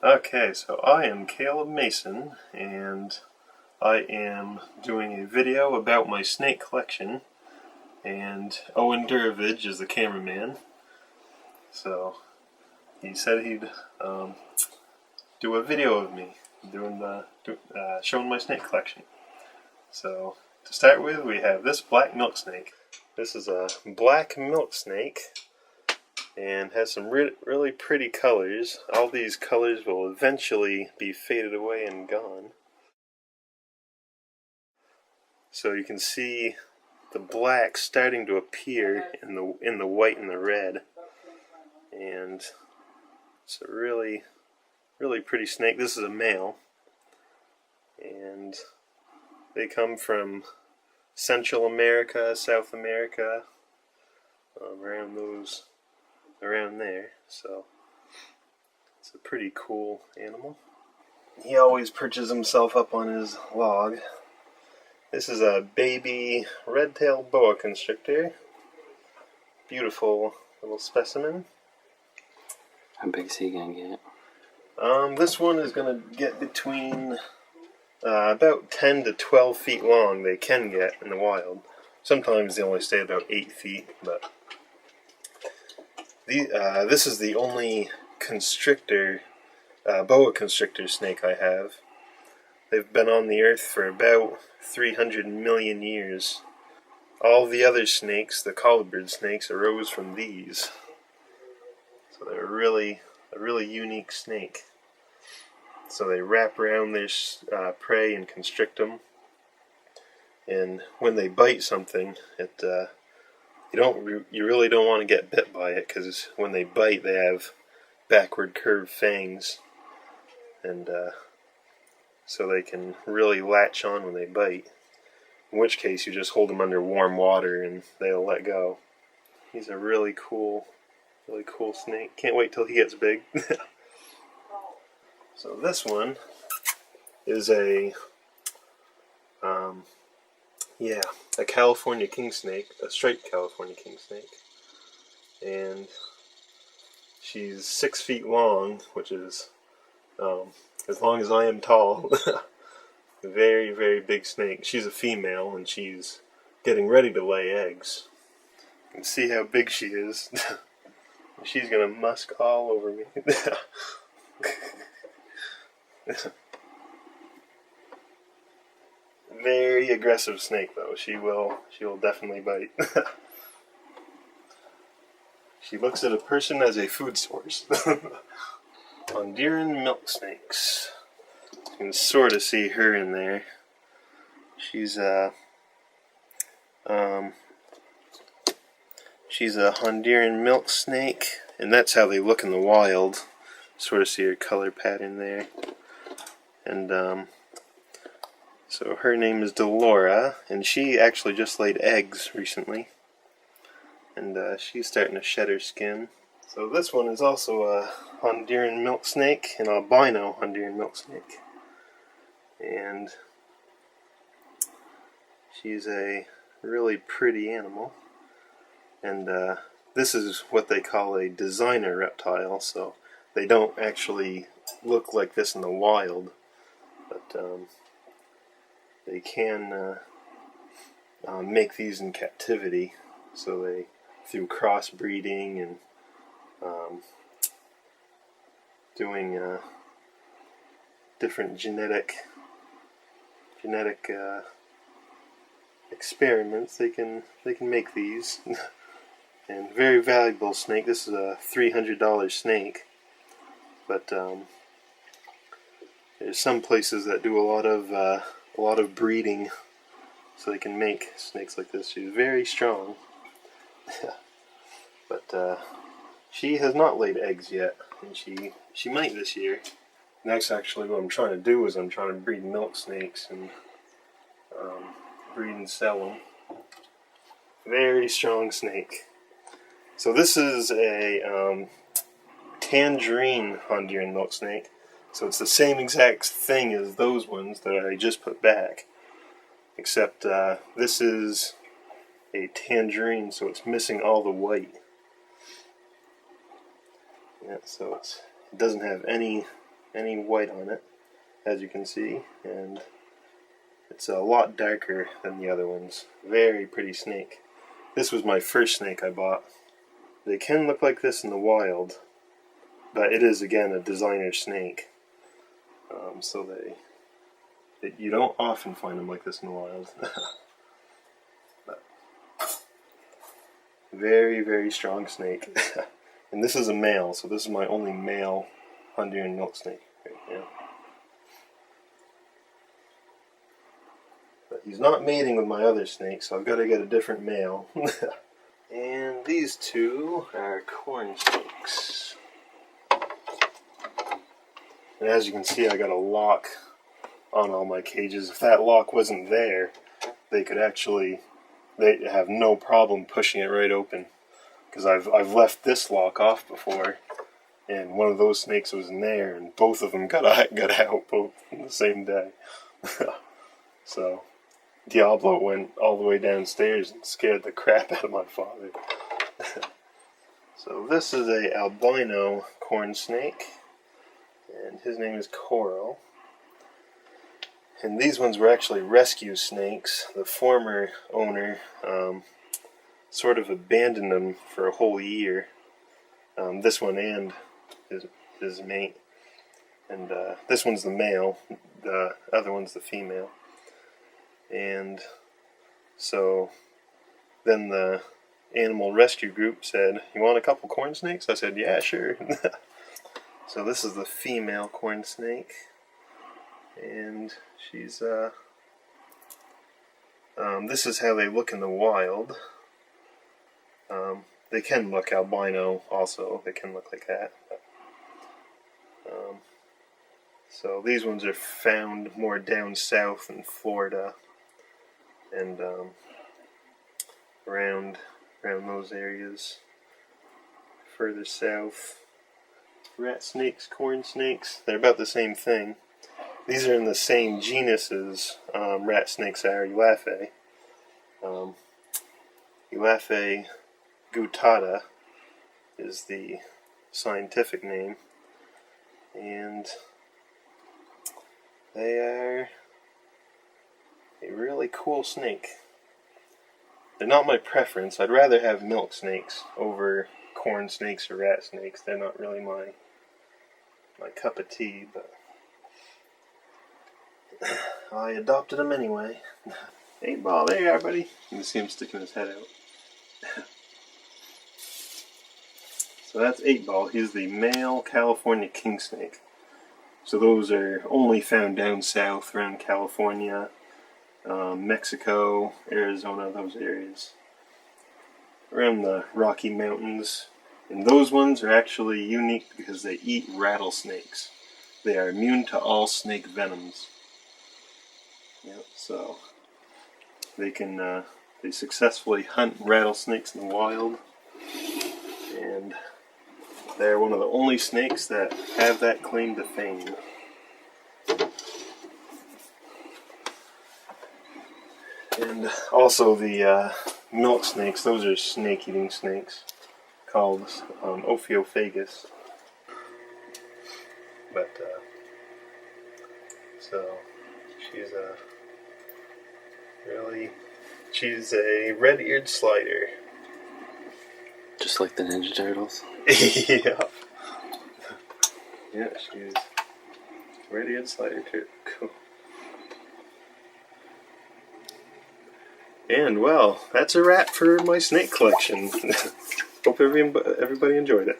Okay, so I am Caleb Mason, and I am doing a video about my snake collection, and Owen Durovich is the cameraman, so he said he'd do a video of me showing my snake collection. So to start with, we have this black milk snake. This is a black milk snake and has some really pretty colors. All these colors will eventually be faded away and gone. So you can see the black starting to appear in the white and the red, and it's a really pretty snake. This is a male, and they come from Central America, South America, around there. So it's a pretty cool animal. He always perches himself up on his log. This is a baby red-tailed boa constrictor. Beautiful little specimen. How big is he gonna get? This one is gonna get between about 10 to 12 feet long. They can get in the wild. Sometimes they only stay about 8 feet, but this is the only boa constrictor snake I have. They've been on the earth for about 300 million years. All the other snakes, the collar snakes, arose from these. So they're a really unique snake. So they wrap around their prey and constrict them. And when they bite something, you really don't want to get bit by it, because when they bite, they have backward curved fangs, and so they can really latch on when they bite. In which case, you just hold them under warm water and they'll let go. He's a really cool snake. Can't wait till he gets big. So this one is a California king snake, a striped California king snake, and she's 6 feet long, which is as long as I am tall. Very, very big snake. She's a female, and she's getting ready to lay eggs. You can see how big she is. She's gonna musk all over me. Very aggressive snake, though. She will definitely bite. She looks at a person as a food source. Honduran milk snakes. You can sort of see her in there. She's a Honduran milk snake, and that's how they look in the wild. Sort of see her color pattern there. And so her name is Delora, and she actually just laid eggs recently, and she's starting to shed her skin. So this one is also a Honduran milk snake, an albino Honduran milk snake, and she's a really pretty animal. And this is what they call a designer reptile, so they don't actually look like this in the wild, but they can make these in captivity. So they, through crossbreeding and doing different genetic experiments, they can make these. And very valuable snake. This is a $300 snake, but there's some places that do a lot of breeding, so they can make snakes like this. She's very strong, but she has not laid eggs yet, and she might this year. Next, actually, what I'm trying to do is I'm trying to breed milk snakes and breed and sell them. Very strong snake. So this is a tangerine Honduran milk snake. So it's the same exact thing as those ones that I just put back, except this is a tangerine, so it's missing all the white. Yeah, so it doesn't have any any white on it, as you can see, and it's a lot darker than the other ones. Very pretty snake. This was my first snake I bought. They can look like this in the wild, but it is again a designer snake. So you don't often find them like this in the wild. But very, very strong snake. And this is a male, so this is my only male Honduran milk snake right now. But he's not mating with my other snake, so I've got to get a different male. And these two are corn snakes. And as you can see, I got a lock on all my cages. If that lock wasn't there, they have no problem pushing it right open. Because I've left this lock off before, and one of those snakes was in there, and both of them got out both in the same day. So Diablo went all the way downstairs and scared the crap out of my father. So this is a albino corn snake, and his name is Coral. And these ones were actually rescue snakes. The former owner sort of abandoned them for a whole year. This one and his mate. And this one's the male, the other one's the female. And so then the animal rescue group said, "You want a couple corn snakes?" I said, "Yeah, sure." So this is the female corn snake. And she's, this is how they look in the wild. They can look albino also, they can look like that. But, so these ones are found more down south in Florida and around those areas. Further south, rat snakes, corn snakes, they're about the same thing. These are in the same genus as rat snakes are, Elaphai. Elaphai gutata is the scientific name. And they are a really cool snake. They're not my preference. I'd rather have milk snakes over corn snakes or rat snakes. They're not really my cup of tea, but I adopted him anyway. 8-ball, there you are, buddy. You can see him sticking his head out. So that's 8-ball. He's the male California king snake. So those are only found down south around California, Mexico, Arizona, those areas. Around the Rocky Mountains. And those ones are actually unique because they eat rattlesnakes. They are immune to all snake venoms. Yep, so they successfully hunt rattlesnakes in the wild, and they're one of the only snakes that have that claim to fame. And also the milk snakes, those are snake-eating snakes called Ophiophagus. But so she's a red-eared slider. Just like the Ninja Turtles? Yeah. Yeah, she's red-eared slider too. Cool. And well, that's a wrap for my snake collection. Hope everybody enjoyed it.